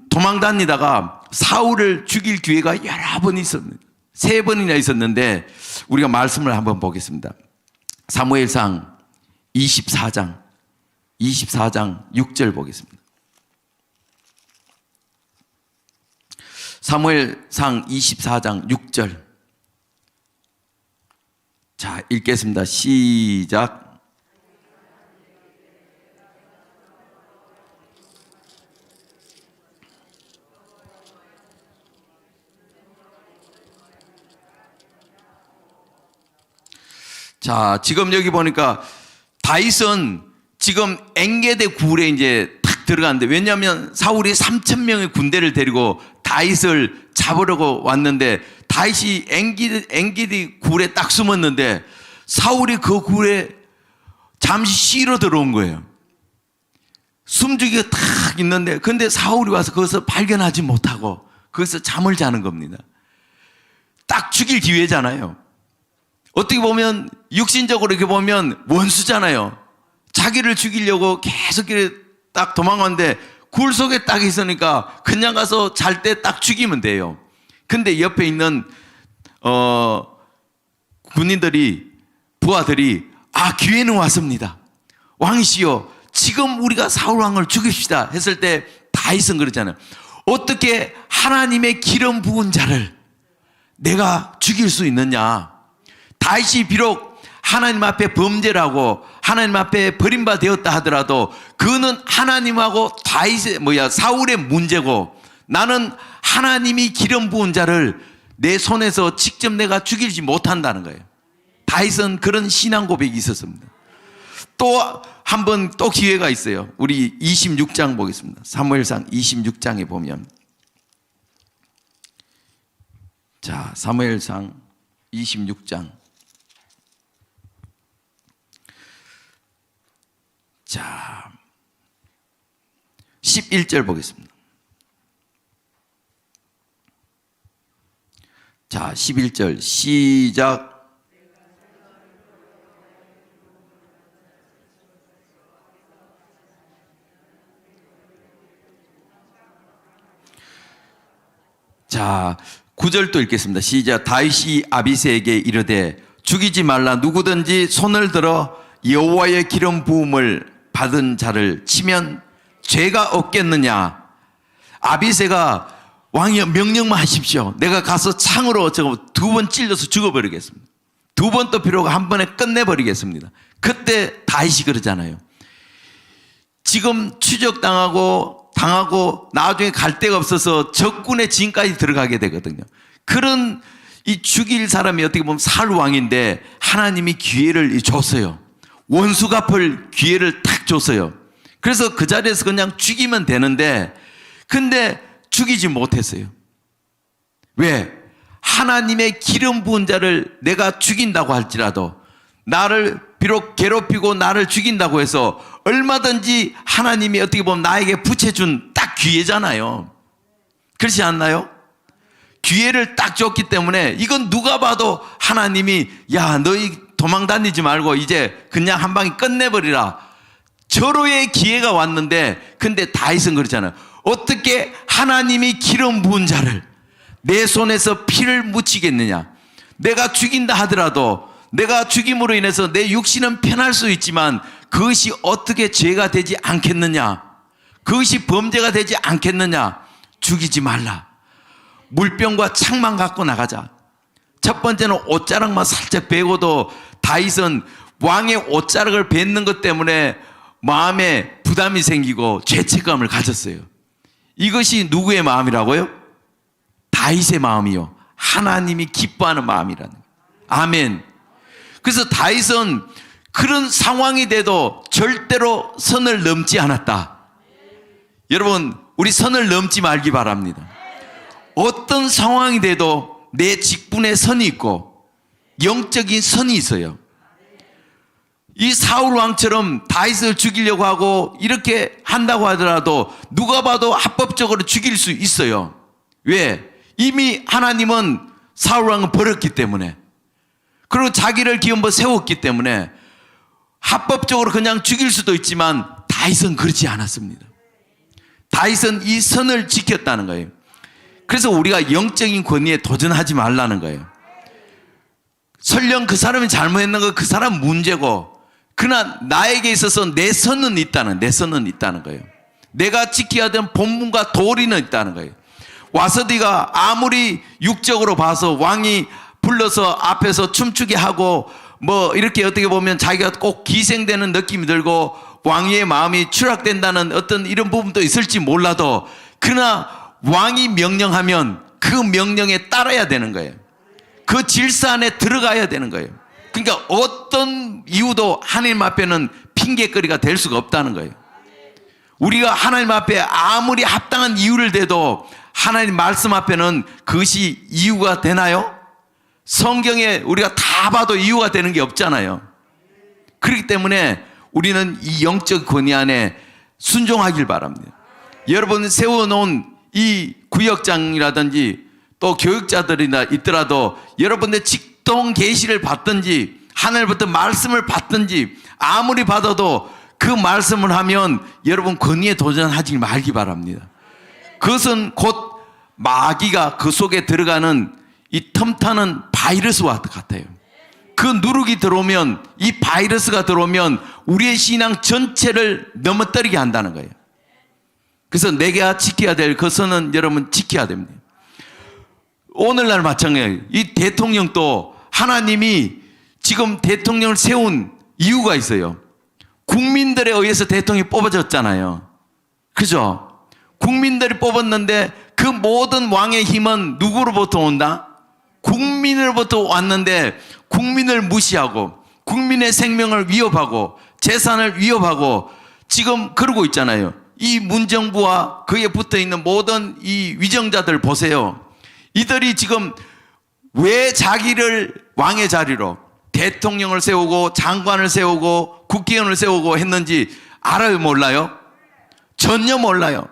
도망다니다가 사울을 죽일 기회가 여러 번 있었습니다. 3번이나 있었는데 우리가 말씀을 한번 보겠습니다. 사무엘상 24장 6절 보겠습니다. 사무엘상 24장 6절. 자, 읽겠습니다. 시작. 자, 지금 여기 보니까 다윗은 지금 엔게디 굴에 이제 탁 들어갔는데 왜냐하면 사울이 3,000명의 군대를 데리고 다윗을 잡으려고 왔는데 다윗이 엔게디 굴에 딱 숨었는데 사울이 그 굴에 잠시 쉬러 들어온 거예요. 숨죽이가 탁 있는데, 근데 사울이 와서 거기서 발견하지 못하고 거기서 잠을 자는 겁니다. 딱 죽일 기회잖아요. 어떻게 보면 육신적으로 이렇게 보면 원수잖아요. 자기를 죽이려고 계속 이렇게 딱 도망갔는데 굴 속에 딱 있으니까 그냥 가서 잘 때 딱 죽이면 돼요. 근데 옆에 있는 군인들이, 부하들이 기회는 왔습니다. 왕이시여, 지금 우리가 사울 왕을 죽입시다 했을 때 다윗은 그러잖아요. 어떻게 하나님의 기름 부은 자를 내가 죽일 수 있느냐. 다윗이 비록 하나님 앞에 범죄라고 하나님 앞에 버림받았다 하더라도 그는 하나님하고 사울의 문제고, 나는 하나님이 기름 부은 자를 내 손에서 직접 내가 죽이지 못한다는 거예요. 다윗은 그런 신앙 고백이 있었습니다. 또 한 번 또 기회가 있어요. 우리 26장 보겠습니다. 사무엘상 26장에 보면, 자, 사무엘상 26장. 자, 11절 보겠습니다. 자, 11절 시작. 자, 9절도 읽겠습니다. 시작. 다윗이 아비새에게 이르되 죽이지 말라. 누구든지 손을 들어 여호와의 기름 부음을 받은 자를 치면 죄가 없겠느냐. 아비새가 왕이여 명령만 하십시오. 내가 가서 창으로 두 번 찔러서 죽어버리겠습니다. 두 번 또 필요가 한 번에 끝내버리겠습니다. 그때 다윗이 그러잖아요. 지금 추적당하고 나중에 갈 데가 없어서 적군의 진까지 들어가게 되거든요. 그런 이 죽일 사람이 어떻게 보면 사울 왕인데 하나님이 기회를 줬어요. 원수 갚을 기회를 탁 줬어요. 그래서 그 자리에서 그냥 죽이면 되는데, 근데 죽이지 못했어요. 왜? 하나님의 기름 부은 자를 내가 죽인다고 할지라도, 나를 비록 괴롭히고 나를 죽인다고 해서 얼마든지 하나님이 어떻게 보면 나에게 붙여준 딱 기회잖아요. 그렇지 않나요? 기회를 딱 줬기 때문에 이건 누가 봐도 하나님이 야, 너희 도망 다니지 말고 이제 그냥 한 방에 끝내버리라. 절호의 기회가 왔는데, 근데 다윗은 그러잖아요. 어떻게 하나님이 기름 부은 자를 내 손에서 피를 묻히겠느냐. 내가 죽인다 하더라도 내가 죽임으로 인해서 내 육신은 편할 수 있지만 그것이 어떻게 죄가 되지 않겠느냐. 그것이 범죄가 되지 않겠느냐. 죽이지 말라. 물병과 창만 갖고 나가자. 첫 번째는 옷자락만 살짝 베고도 다윗은 왕의 옷자락을 뱉는 것 때문에 마음에 부담이 생기고 죄책감을 가졌어요. 이것이 누구의 마음이라고요? 다윗의 마음이요. 하나님이 기뻐하는 마음이라는 거예요. 아멘. 그래서 다윗은 그런 상황이 돼도 절대로 선을 넘지 않았다. 여러분, 우리 선을 넘지 말기 바랍니다. 어떤 상황이 돼도 내 직분에 선이 있고 영적인 선이 있어요. 이 사울 왕처럼 다윗을 죽이려고 하고 이렇게 한다고 하더라도 누가 봐도 합법적으로 죽일 수 있어요. 왜? 이미 하나님은 사울 왕을 버렸기 때문에, 그리고 자기를 기업으로 세웠기 때문에 합법적으로 그냥 죽일 수도 있지만 다윗은 그렇지 않았습니다. 다윗은 이 선을 지켰다는 거예요. 그래서 우리가 영적인 권위에 도전하지 말라는 거예요. 설령 그 사람이 잘못했는 거 그 사람 문제고, 그러나 나에게 있어서 내 선은 있다는 거예요. 내가 지켜야 되는 본분과 도리는 있다는 거예요. 와서디가 아무리 육적으로 봐서 왕이 불러서 앞에서 춤추게 하고 뭐 이렇게 어떻게 보면 자기가 꼭 기생되는 느낌이 들고 왕의 마음이 추락된다는 어떤 이런 부분도 있을지 몰라도, 그러나 왕이 명령하면 그 명령에 따라야 되는 거예요. 그 질서 안에 들어가야 되는 거예요. 그러니까 어떤 이유도 하나님 앞에는 핑계거리가 될 수가 없다는 거예요. 우리가 하나님 앞에 아무리 합당한 이유를 대도 하나님 말씀 앞에는 그것이 이유가 되나요? 성경에 우리가 다 봐도 이유가 되는 게 없잖아요. 그렇기 때문에 우리는 이 영적 권위 안에 순종하길 바랍니다. 여러분 세워놓은 이 구역장이라든지 또 교육자들이나 있더라도 여러분의 직통 계시를 받든지 하늘부터 말씀을 받든지 아무리 받아도 그 말씀을 하면 여러분 권위에 도전하지 말기 바랍니다. 그것은 곧 마귀가 그 속에 들어가는 이 틈타는 바이러스와 같아요. 그 누룩이 들어오면, 이 바이러스가 들어오면 우리의 신앙 전체를 넘어뜨리게 한다는 거예요. 그래서 내가 지켜야 될 것은 여러분 지켜야 됩니다. 오늘날 마찬가지예요. 이 대통령도 하나님이 지금 대통령을 세운 이유가 있어요. 국민들에 의해서 대통령이 뽑아졌잖아요. 그죠? 국민들이 뽑았는데 그 모든 왕의 힘은 누구로부터 온다? 국민으로부터 왔는데 국민을 무시하고 국민의 생명을 위협하고 재산을 위협하고 지금 그러고 있잖아요. 이 문정부와 그에 붙어있는 모든 이 위정자들 보세요. 이들이 지금 왜 자기를 왕의 자리로 대통령을 세우고 장관을 세우고 국회의원을 세우고 했는지 알아요? 몰라요? 전혀 몰라요.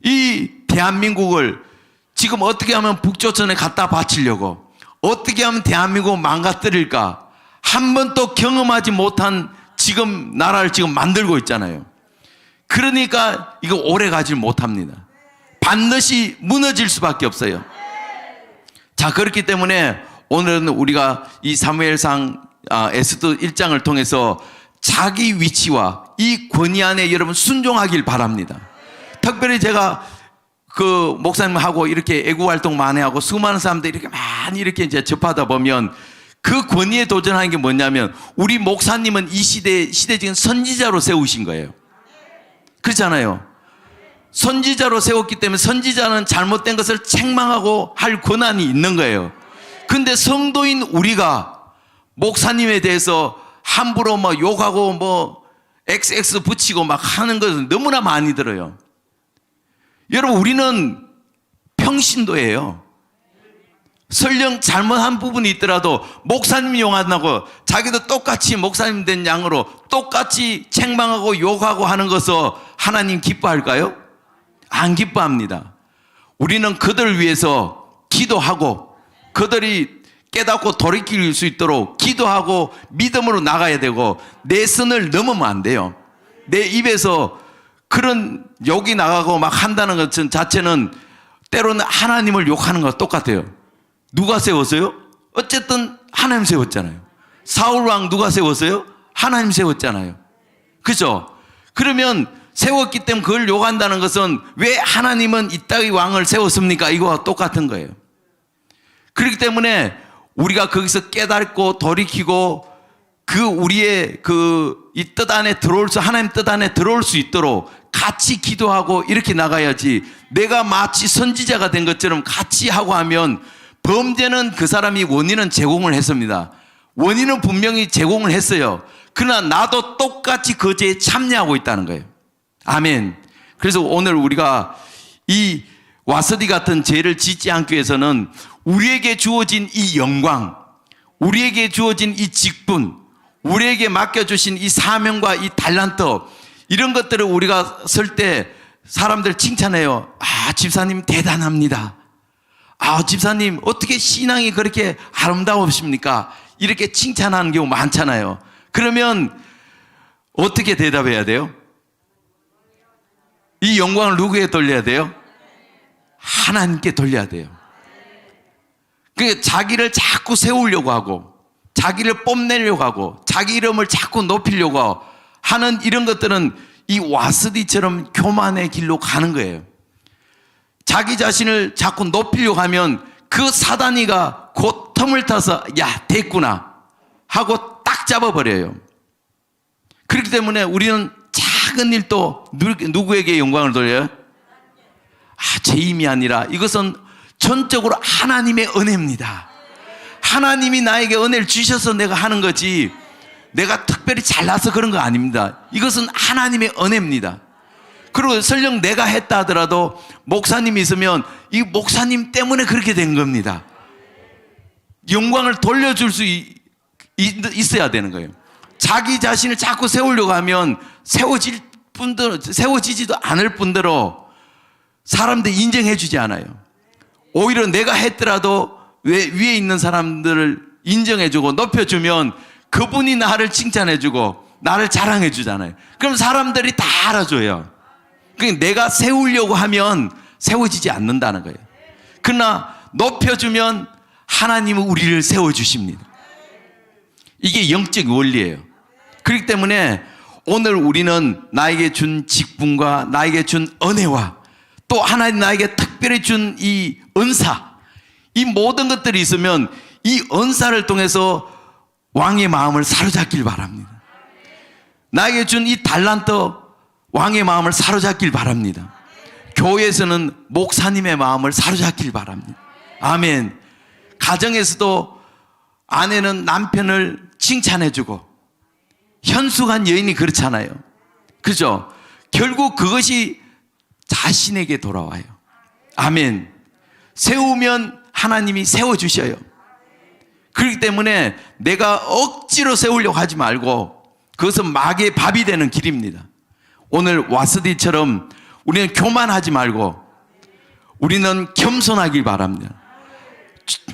이 대한민국을 지금 어떻게 하면 북조선에 갖다 바치려고, 어떻게 하면 대한민국을 망가뜨릴까, 한 번도 경험하지 못한 지금 나라를 지금 만들고 있잖아요. 그러니까 이거 오래 가지 못합니다. 반드시 무너질 수밖에 없어요. 자, 그렇기 때문에 오늘은 우리가 이 사무엘상 에스더 1장을 통해서 자기 위치와 이 권위 안에 여러분 순종하길 바랍니다. 특별히 제가 그 목사님하고 이렇게 애국 활동 많이 하고 수많은 사람들 이렇게 많이 이렇게 이제 접하다 보면 그 권위에 도전하는 게 뭐냐면 우리 목사님은 이 시대적인 선지자로 세우신 거예요. 그렇잖아요. 선지자로 세웠기 때문에 선지자는 잘못된 것을 책망하고 할 권한이 있는 거예요. 근데 성도인 우리가 목사님에 대해서 함부로 뭐 욕하고 뭐 XX 붙이고 막 하는 것은 너무나 많이 들어요. 여러분, 우리는 평신도예요. 설령 잘못한 부분이 있더라도 목사님 용한다고 자기도 똑같이 목사님 된 양으로 똑같이 책망하고 욕하고 하는 것을 하나님 기뻐할까요? 안 기뻐합니다. 우리는 그들을 위해서 기도하고 그들이 깨닫고 돌이킬 수 있도록 기도하고 믿음으로 나가야 되고 내 선을 넘으면 안 돼요. 내 입에서 그런 욕이 나가고 막 한다는 것 자체는 때로는 하나님을 욕하는 것과 똑같아요. 누가 세웠어요? 어쨌든 하나님 세웠잖아요. 사울왕 누가 세웠어요? 하나님 세웠잖아요. 그죠? 그러면 세웠기 때문에 그걸 욕한다는 것은 왜 하나님은 이따위 왕을 세웠습니까? 이거와 똑같은 거예요. 그렇기 때문에 우리가 거기서 깨닫고 돌이키고 그 우리의 이 뜻 안에 들어올 수, 하나님 뜻 안에 들어올 수 있도록 같이 기도하고 이렇게 나가야지 내가 마치 선지자가 된 것처럼 같이 하고 하면 범죄는 그 사람이 원인은 제공을 했습니다. 원인은 분명히 제공을 했어요. 그러나 나도 똑같이 그 죄에 참여하고 있다는 거예요. 아멘. 그래서 오늘 우리가 이 와서디 같은 죄를 짓지 않기 위해서는 우리에게 주어진 이 영광, 우리에게 주어진 이 직분, 우리에게 맡겨주신 이 사명과 이 달란트, 이런 것들을 우리가 설 때 사람들 칭찬해요. 아, 집사님 대단합니다. 아, 집사님 어떻게 신앙이 그렇게 아름다우십니까? 이렇게 칭찬하는 경우 많잖아요. 그러면 어떻게 대답해야 돼요? 이 영광을 누구에게 돌려야 돼요? 하나님께 돌려야 돼요. 그러니까 자기를 자꾸 세우려고 하고 자기를 뽐내려고 하고 자기 이름을 자꾸 높이려고 하는 이런 것들은 이 와스디처럼 교만의 길로 가는 거예요. 자기 자신을 자꾸 높이려고 하면 그 사단이가 곧 틈을 타서 야, 됐구나 하고 딱 잡아버려요. 그렇기 때문에 우리는 작은 일도 누구에게 영광을 돌려요? 제 힘이 아니라 이것은 전적으로 하나님의 은혜입니다. 하나님이 나에게 은혜를 주셔서 내가 하는 거지 내가 특별히 잘나서 그런 거 아닙니다. 이것은 하나님의 은혜입니다. 그리고 설령 내가 했다 하더라도 목사님이 있으면 이 목사님 때문에 그렇게 된 겁니다. 영광을 돌려줄 수 있어야 되는 거예요. 자기 자신을 자꾸 세우려고 하면 세워지지도 않을 뿐더러 사람들이 인정해 주지 않아요. 오히려 내가 했더라도 위에 있는 사람들을 인정해 주고 높여주면 그분이 나를 칭찬해 주고 나를 자랑해 주잖아요. 그럼 사람들이 다 알아줘요. 그러니까 내가 세우려고 하면 세워지지 않는다는 거예요. 그러나 높여주면 하나님은 우리를 세워주십니다. 이게 영적 원리예요. 그렇기 때문에 오늘 우리는 나에게 준 직분과 나에게 준 은혜와 또 하나님 나에게 특별히 준 이 은사, 이 모든 것들이 있으면 이 은사를 통해서 왕의 마음을 사로잡길 바랍니다. 나에게 준 이 달란트, 왕의 마음을 사로잡길 바랍니다. 교회에서는 목사님의 마음을 사로잡길 바랍니다. 아멘. 가정에서도 아내는 남편을 칭찬해주고, 현숙한 여인이 그렇잖아요. 그죠? 결국 그것이 자신에게 돌아와요. 아멘. 세우면 하나님이 세워주셔요. 그렇기 때문에 내가 억지로 세우려고 하지 말고 그것은 마귀의 밥이 되는 길입니다. 오늘 와스디처럼 우리는 교만하지 말고 우리는 겸손하길 바랍니다.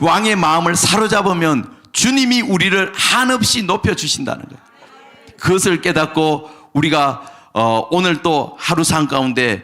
왕의 마음을 사로잡으면 주님이 우리를 한없이 높여주신다는 거예요. 그것을 깨닫고 우리가 오늘 또 하루상 가운데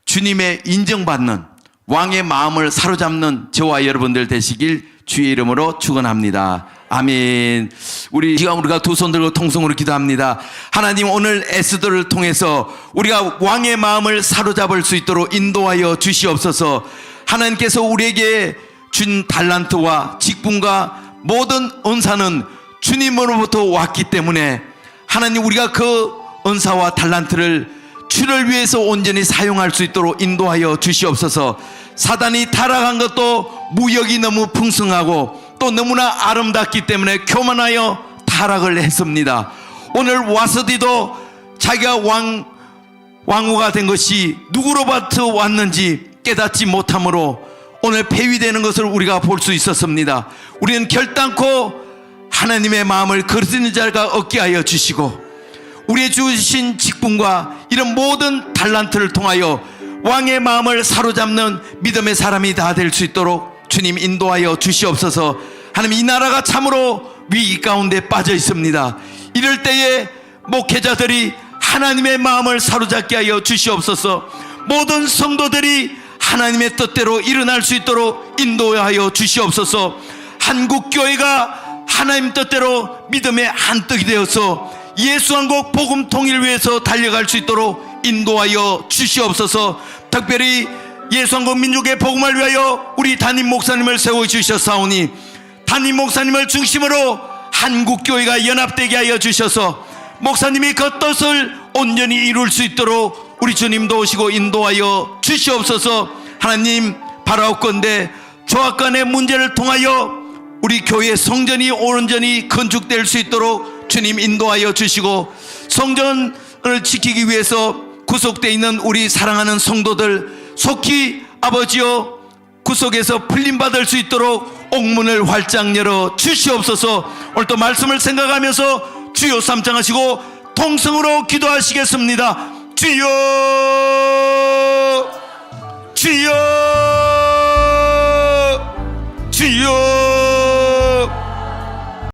주님의 인정받는 왕의 마음을 사로잡는 저와 여러분들 되시길 주의 이름으로 축원합니다. 아멘. 우리가 두 손 들고 통성으로 기도합니다. 하나님, 오늘 에스더를 통해서 우리가 왕의 마음을 사로잡을 수 있도록 인도하여 주시옵소서. 하나님께서 우리에게 준 달란트와 직분과 모든 은사는 주님으로부터 왔기 때문에 하나님, 우리가 그 은사와 달란트를 주를 위해서 온전히 사용할 수 있도록 인도하여 주시옵소서. 사단이 타락한 것도 무역이 너무 풍성하고 또 너무나 아름답기 때문에 교만하여 타락을 했습니다. 오늘 와서디도 자기가 왕후가 된 것이 누구로부터 왔는지 깨닫지 못함으로 오늘 폐위되는 것을 우리가 볼 수 있었습니다. 우리는 결단코 하나님의 마음을 거스르는 자가 없게 하여 주시고 우리의 주신 직분과 이런 모든 달란트를 통하여 왕의 마음을 사로잡는 믿음의 사람이 다 될 수 있도록 주님 인도하여 주시옵소서. 하나님, 이 나라가 참으로 위기 가운데 빠져 있습니다. 이럴 때에 목회자들이 하나님의 마음을 사로잡게 하여 주시옵소서. 모든 성도들이 하나님의 뜻대로 일어날 수 있도록 인도하여 주시옵소서. 한국교회가 하나님 뜻대로 믿음의 한떡이 되어서 예수 한국 복음 통일 위해서 달려갈 수 있도록 인도하여 주시옵소서. 특별히 예수 한국 민족의 복음을 위하여 우리 담임 목사님을 세워주셨사오니 담임 목사님을 중심으로 한국교회가 연합되게 하여 주셔서 목사님이 그 뜻을 온전히 이룰 수 있도록 우리 주님 도우시고 인도하여 주시옵소서. 하나님, 바라옵건대 조합간의 문제를 통하여 우리 교회 성전이 온전히 건축될 수 있도록 주님 인도하여 주시고 성전을 지키기 위해서 구속되어 있는 우리 사랑하는 성도들 속히 아버지여 구속에서 풀림받을 수 있도록 옥문을 활짝 열어 주시옵소서. 오늘 또 말씀을 생각하면서 주여 삼창하시고 통성으로 기도하시겠습니다. 주여, 주여, 주여.